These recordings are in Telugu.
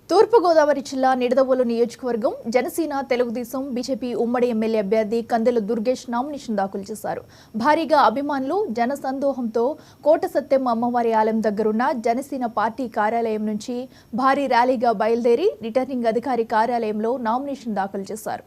తూర్పుగోదావరి జిల్లా నిడదవోలు నియోజకవర్గం జనసేన తెలుగుదేశం బీజేపీ ఉమ్మడి ఎమ్మెల్యే అభ్యర్థి కందెల దుర్గేష్ నామినేషన్ దాఖలు చేశారు. భారీగా అభిమానులు జనసందోహంతో కోట సత్యం అమ్మవారి ఆలయం దగ్గరున్న జనసేన పార్టీ కార్యాలయం నుంచి భారీ ర్యాలీగా బయలుదేరి రిటర్నింగ్ అధికారి కార్యాలయంలో నామినేషన్ దాఖలు చేశారు.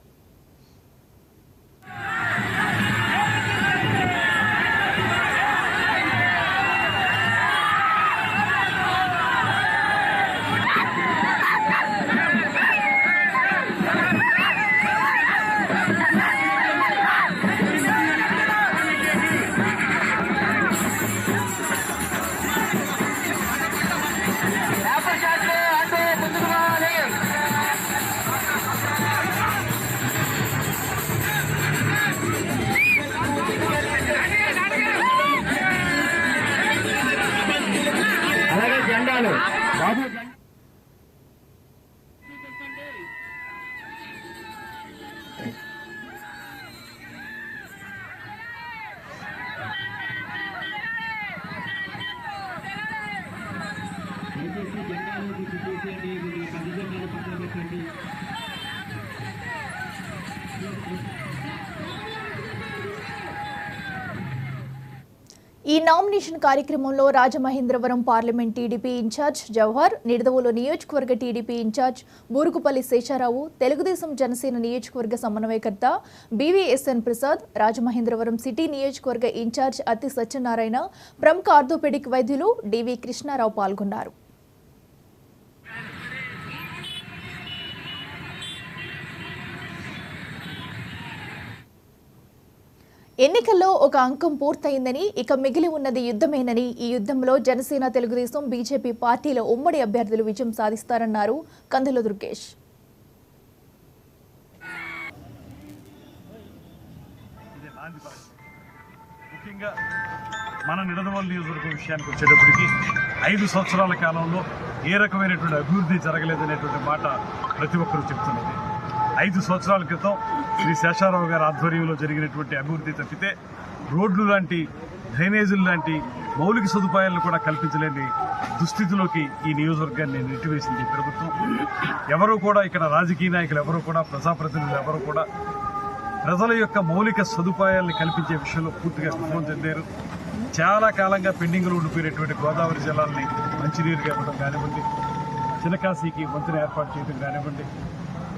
ఈ నామినేషన్ కార్యక్రమంలో Rajamahendravaram parliament TDP in charge Jawahar, Nidadavolu నియోజకవర్గ టీడీపీ ఇన్ఛార్జ్ బూరుగుపల్లి శేషారావు, తెలుగుదేశం జనసేన నియోజకవర్గ సమన్వయకర్త బీవీఎస్ఎన్ ప్రసాద్, రాజమహేంద్రవరం సిటీ నియోజకవర్గ ఇన్ఛార్జ్ అత్తి సత్యనారాయణ, ప్రముఖ ఆర్థోపెడిక్ వైద్యులు డివి కృష్ణారావు పాల్గొన్నారు. ఎన్నికల్లో ఒక అంకం పూర్తయిందని, ఇక మిగిలి ఉన్నది యుద్ధమేనని, ఈ యుద్ధంలో జనసేన తెలుగుదేశం బీజేపీ పార్టీల ఉమ్మడి అభ్యర్థులు విజయం సాధిస్తారన్నారు కందెల దుర్గేష్. ముఖ్యంగా మన నిడదవోలు నియోజకవర్గం విషయానికి వచ్చేటప్పటికి 5 సంవత్సరాల కాలంలో ఏ రకమైనటువంటి అభివృద్ధి జరగలేదనేటువంటి మాట ప్రతి ఒక్కరూ చెప్తున్నది. 5 సంవత్సరాల క్రితం శ్రీ శేషారావు గారి ఆధ్వర్యంలో జరిగినటువంటి అభివృద్ధి తప్పితే రోడ్లు లాంటి, డ్రైనేజీలు లాంటి మౌలిక సదుపాయాలను కూడా కల్పించలేని దుస్థితిలోకి ఈ నియోజకవర్గాన్ని నెట్టివేసింది ప్రభుత్వం. ఎవరూ కూడా ఇక్కడ రాజకీయ నాయకులు ఎవరూ కూడా, ప్రజాప్రతినిధులు ఎవరూ కూడా ప్రజల యొక్క మౌలిక సదుపాయాలను కల్పించే విషయంలో పూర్తిగా విఫలం చెందారు. చాలా కాలంగా పెండింగ్లో ఉండిపోయినటువంటి గోదావరి జలాల్ని మంచినీరుగా ఇవ్వడం కానివ్వండి, చినకాశీకి వంతెన ఏర్పాటు చేయడం కానివ్వండి,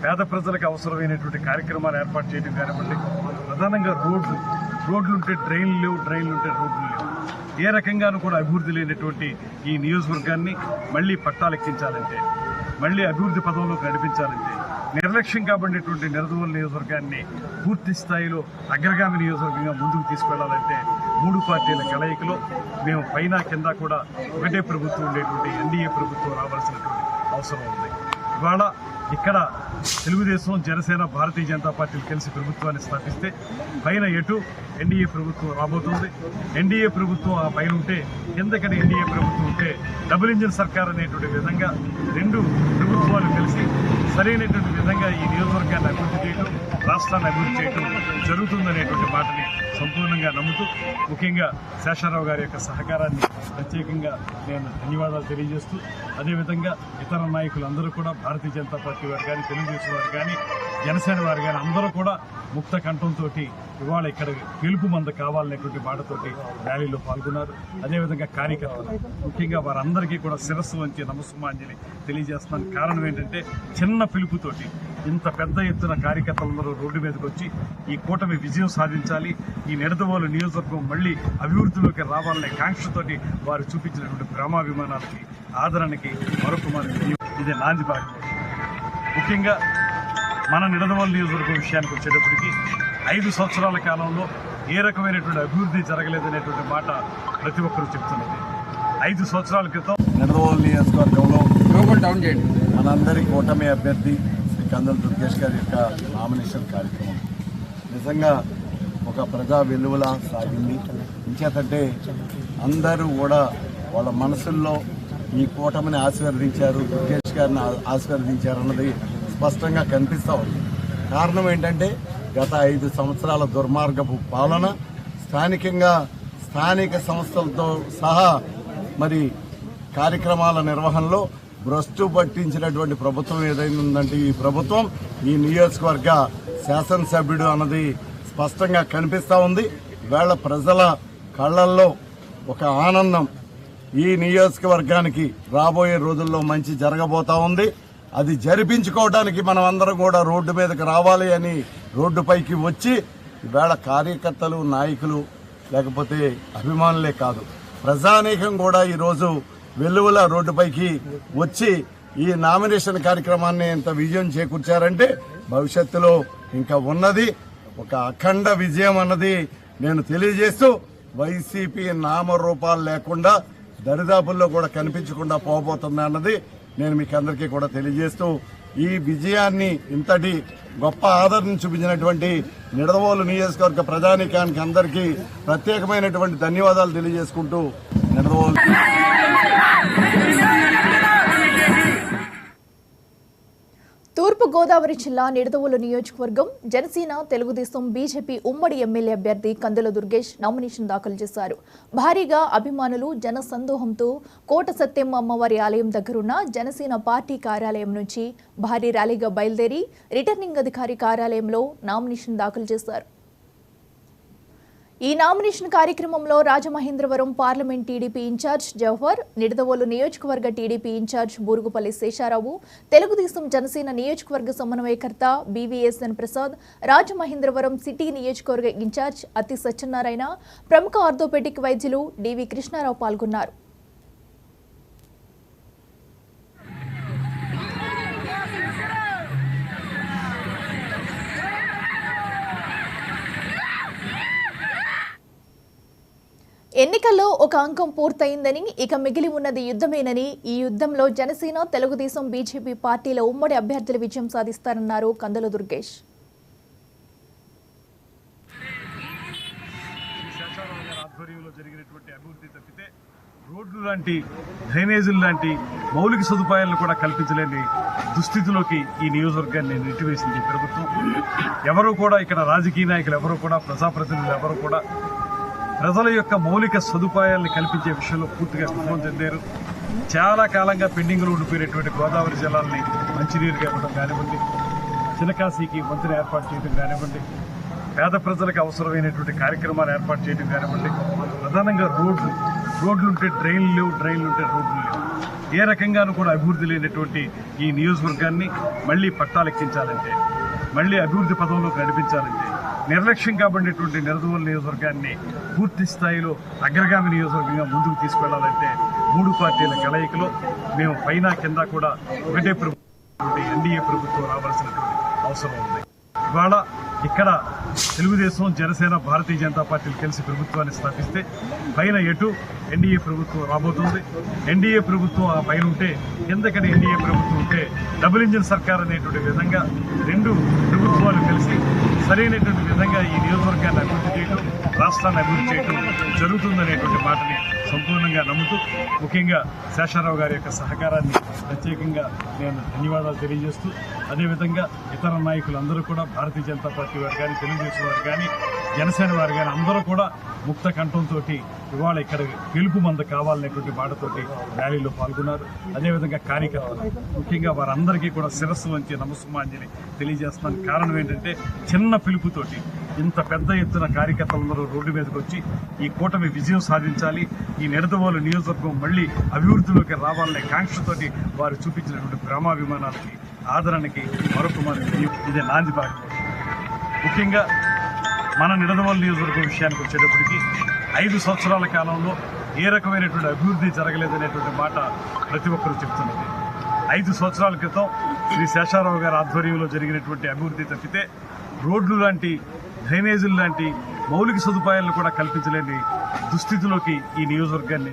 పేద ప్రజలకు అవసరమైనటువంటి కార్యక్రమాలు ఏర్పాటు చేయడం కానివ్వండి, ప్రధానంగా రోడ్లు ఉంటే డ్రైన్లు లేవు, డ్రైన్లు ఉంటే రోడ్లు లేవు. ఏ రకంగానూ కూడా అభివృద్ధి లేనటువంటి ఈ నియోజకవర్గాన్ని మళ్లీ పట్టాలెక్కించాలంటే, మళ్లీ అభివృద్ధి పదంలోకి నడిపించాలంటే, నిర్లక్ష్యం కాబడినటువంటి నిడదవోలు నియోజకవర్గాన్ని పూర్తి స్థాయిలో అగ్రగామి నియోజకవర్గంగా ముందుకు తీసుకెళ్లాలంటే 3 పార్టీల కలయికలో మేము పైన కింద కూడా ఒకటే ప్రభుత్వం ఉండేటువంటి ఎన్డీఏ ప్రభుత్వం రావాల్సినటువంటి అవసరం ఉంది. ఇవాళ ఇక్కడ తెలుగుదేశం, జనసేన, భారతీయ జనతా పార్టీలు కలిసి ప్రభుత్వాన్ని స్థాపిస్తే పైన ఎటు ఎన్డీఏ ప్రభుత్వం రాబోతుంది. ఎన్డీఏ ప్రభుత్వం ఆ పైన ఉంటే, కిందకడ ఎన్డీఏ ప్రభుత్వం ఉంటే డబుల్ ఇంజిన్ సర్కార్ అనేటువంటి విధంగా 2 ప్రభుత్వాలు కలిసి సరైనటువంటి విధంగా ఈ నియోజకవర్గాన్ని అభివృద్ధి చేయడం, రాష్ట్రాన్ని అభివృద్ధి చేయడం జరుగుతుందనేటువంటి మాటని సంపూర్ణంగా నమ్ముతూ, ముఖ్యంగా శేషారావు గారి యొక్క సహకారాన్ని ప్రత్యేకంగా నేను ధన్యవాదాలు తెలియజేస్తూ, అదేవిధంగా ఇతర నాయకులు అందరూ కూడా, భారతీయ జనతా పార్టీ వారు కానీ, తెలుగుదేశం వారు కానీ, జనసేన వారు కానీ అందరూ కూడా ముక్త కంఠంతో ఇవాళ ఇక్కడ గెలుపు మంద కావాలనేటువంటి మాటతోటి ర్యాలీలో పాల్గొన్నారు. అదేవిధంగా కార్యకర్తలు ముఖ్యంగా వారందరికీ కూడా శిరస్సు వంచి నమస్సుమాంజలి తెలియజేస్తున్నాను. కారణం ఏంటంటే, చిన్న పిలుపుతోటి ఇంత పెద్ద ఎత్తున కార్యకర్తలందరూ రోడ్డు మీదకి వచ్చి ఈ కూటమి విజయం సాధించాలి, ఈ నిడదవోలు నియోజకవర్గం మళ్లీ అభివృద్ధిలోకి రావాలనే కాంక్షతోటి వారు చూపించినటువంటి ప్రేమాభిమానాలకి, ఆదరణకి మరొక ఇది నాంది భాగం. ముఖ్యంగా మన నిడదవోలు నియోజకవర్గం విషయానికి వచ్చేటప్పటికి 5 సంవత్సరాల కాలంలో ఏ రకమైనటువంటి అభివృద్ధి జరగలేదనేటువంటి మాట ప్రతి ఒక్కరూ చెప్తున్నది. 5 సంవత్సరాల క్రితం నిడదవోలు నియోజకవర్గంలో మనందరి కూటమి అభ్యర్థి శ్రీ కందెల దుర్గేష్ గారి యొక్క నామినేషన్ కార్యక్రమం నిజంగా ఒక ప్రజా వెలువలా సాగింది. ఇంచేతంటే అందరూ కూడా వాళ్ళ మనసుల్లో ఈ కూటమిని ఆశీర్వదించారు, దుర్గేష్ గారిని ఆశీర్వదించారు అన్నది స్పష్టంగా కనిపిస్తూ ఉంది. కారణం ఏంటంటే, గత 5 సంవత్సరాల దుర్మార్గపు పాలన, స్థానిక సంస్థలతో సహా మరి కార్యక్రమాల నిర్వహణలో భ్రష్టు పట్టించినటువంటి ప్రభుత్వం ఏదైనా ఉందంటే ఈ ప్రభుత్వం ఈ నియోజకవర్గ శాసనసభ్యుడు అన్నది స్పష్టంగా కనిపిస్తూ ఉంది. వేళ ప్రజల కళ్ళల్లో ఒక ఆనందం ఈ నియోజకవర్గానికి రాబోయే రోజుల్లో మంచి జరగబోతా ఉంది. అది జరిపించుకోవడానికి మనం అందరం కూడా రోడ్డు మీదకి రావాలి అని రోడ్డుపైకి వచ్చి ఈవేళ కార్యకర్తలు, నాయకులు లేకపోతే అభిమానులే కాదు ప్రజానీకం కూడా ఈరోజు వెల్లువల రోడ్డుపైకి వచ్చి ఈ నామినేషన్ కార్యక్రమాన్ని ఎంత విజయం చేకూర్చారంటే భవిష్యత్తులో ఇంకా ఉన్నది ఒక అఖండ విజయం అన్నది నేను తెలియజేస్తూ వైసీపీ నామరూపాలు లేకుండా దరిదాపుల్లో కూడా కనిపించకుండా పోబోతుంది అన్నది నేను మీకు అందరికీ కూడా తెలియజేస్తూ ఈ విజయాన్ని ఇంతటి గొప్ప ఆదరణ చూపించినటువంటి నిడదవోలు నియోజకవర్గ ప్రజానీకానికి అందరికీ ప్రత్యేకమైనటువంటి ధన్యవాదాలు తెలియజేసుకుంటూ నిడదవోలు తూర్పు గోదావరి జిల్లా నిడదవోలు నియోజకవర్గం జనసేన తెలుగుదేశం బీజేపీ ఉమ్మడి ఎమ్మెల్యే అభ్యర్థి కందుల దుర్గేష్ నామినేషన్ దాఖలు చేశారు. భారీగా అభిమానులు జన సందోహంతో కోట సత్యమ్మ అమ్మవారి ఆలయం దగ్గరున్న జనసేన పార్టీ కార్యాలయం నుంచి భారీ ర్యాలీగా బయలుదేరి రిటర్నింగ్ అధికారి కార్యాలయంలో నామినేషన్ దాఖలు చేశారు. ఈ నామినేషన్ కార్యక్రమంలో Rajamahendravaram parliament TDP in charge Jawahar, Nidadavolu నియోజకవర్గ టీడీపీ ఇన్ఛార్జ్ బూరుగుపల్లి శేషారావు, తెలుగుదేశం జనసేన నియోజకవర్గ సమన్వయకర్త బీవీఎస్ఎన్ ప్రసాద్, రాజమహేంద్రవరం సిటీ నియోజకవర్గ ఇన్ఛార్జ్ అతి సత్యనారాయణ, ప్రముఖ ఆర్థోపెడిక్ వైద్యులు డివి కృష్ణారావు పాల్గొన్నారు. ఎన్నికల్లో ఒక అంకం పూర్తయిందని, ఇక మిగిలి ఉన్నది యుద్ధమేనని, ఈ యుద్ధంలో జనసేన తెలుగుదేశం బీజేపీ పార్టీల ఉమ్మడి అభ్యర్థులు విజయం సాధిస్తారన్నారు కందుల దుర్గేష్. రోడ్లు లాంటి, డ్రైనేజీలు లాంటి మౌలిక సదుపాయాలను కూడా కల్పించలేని దుస్థితిలోకి ఈ నియోజకవర్గాన్ని నెట్టివేసింది ప్రభుత్వం. ఎవరు కూడా ఇక్కడ రాజకీయ నాయకులు ఎవరు కూడా, ప్రజాప్రతినిధులు ఎవరు కూడా ప్రజల యొక్క మౌలిక సదుపాయాలను కల్పించే విషయంలో పూర్తిగా విఫలం చెందారు. చాలా కాలంగా పెండింగ్లో ఉండిపోయినటువంటి గోదావరి జలాల్ని మంచినీరుగా ఇవ్వడం కానివ్వండి, చినకాశీకి వంతెన ఏర్పాటు చేయడం కానివ్వండి, పేద ప్రజలకు అవసరమైనటువంటి కార్యక్రమాలు ఏర్పాటు చేయడం కానివ్వండి, ప్రధానంగా రోడ్లుంటే డ్రైన్లు లేవు, డ్రైన్లుంటే రోడ్లు లేవు. ఏ రకంగానూ కూడా అభివృద్ధి లేనటువంటి ఈ నియోజకవర్గాన్ని మళ్లీ పట్టాలెక్కించాలంటే, మళ్లీ అభివృద్ధి పదంలోకి నడిపించాలంటే, నిర్లక్ష్యం కాబడినటువంటి నిడదవోలు నియోజకవర్గాన్ని పూర్తి స్థాయిలో అగ్రగామి నియోజకవర్గంగా ముందుకు తీసుకెళ్లాలంటే 3 పార్టీల కలయికలో మేము పైన కింద కూడా ఒకటే ప్రభుత్వం, ఎన్డీఏ ప్రభుత్వం రావాల్సినటువంటి అవసరం ఉంది. ఇవాళ ఇక్కడ తెలుగుదేశం, జనసేన, భారతీయ జనతా పార్టీలు కలిసి ప్రభుత్వాన్ని స్థాపిస్తే పైన ఎటు ఎన్డీఏ ప్రభుత్వం రాబోతుంది. ఎన్డీఏ ప్రభుత్వం ఆ పైన ఉంటే, కిందకడ ఎన్డీఏ ప్రభుత్వం ఉంటే డబుల్ ఇంజిన్ సర్కార్ అనేటువంటి విధంగా 2 ప్రభుత్వాలు కలిసి సరైనటువంటి విధంగా ఈ నియోజకవర్గాన్ని అభివృద్ధి చేయడం, రాష్ట్రాన్ని అభివృద్ధి చేయడం జరుగుతుందనేటువంటి మాటని సంపూర్ణంగా నమ్ముతూ, ముఖ్యంగా శేషారావు గారి యొక్క సహకారాన్ని ప్రత్యేకంగా నేను ధన్యవాదాలు తెలియజేస్తూ, అదేవిధంగా ఇతర నాయకులందరూ కూడా, భారతీయ జనతా పార్టీ వారు కానీ, తెలుగుదేశం వారు కానీ, జనసేన వారు కానీ అందరూ కూడా ముక్త కంఠంతో ఇవాళ ఇక్కడ గెలుపు మంద కావాలనేటువంటి మాటతోటి ర్యాలీలో పాల్గొన్నారు. అదేవిధంగా కార్యకర్తలు ముఖ్యంగా వారందరికీ కూడా శిరస్సు వంచి నమస్సుమాంజలి తెలియజేస్తున్నాను. కారణం ఏంటంటే చిన్న పిలుపుతోటి ఇంత పెద్ద ఎత్తున కార్యకర్తలందరూ రోడ్డు మీదకి వచ్చి ఈ కూటమి విజయం సాధించాలి, ఈ నిడదవోలు నియోజకవర్గం మళ్లీ అభివృద్ధిలోకి రావాలనే కాంక్షతోటి వారు చూపించినటువంటి ప్రేమాభిమానాలకి, ఆదరణకి మరొక ఇదే నాంది పలకడం. ముఖ్యంగా మన నిడదవోలు నియోజకవర్గం విషయానికి వచ్చేటప్పటికి 5 సంవత్సరాల కాలంలో ఏ రకమైనటువంటి అభివృద్ధి జరగలేదనేటువంటి మాట ప్రతి ఒక్కరూ చెప్తున్నది. 5 సంవత్సరాల క్రితం శ్రీ శేషారావు గారి ఆధ్వర్యంలో జరిగినటువంటి అభివృద్ధి తప్పితే రోడ్లు లాంటి, డ్రైనేజీలు లాంటి మౌలిక సదుపాయాలను కూడా కల్పించలేని దుస్థితిలోకి ఈ నియోజకవర్గాన్ని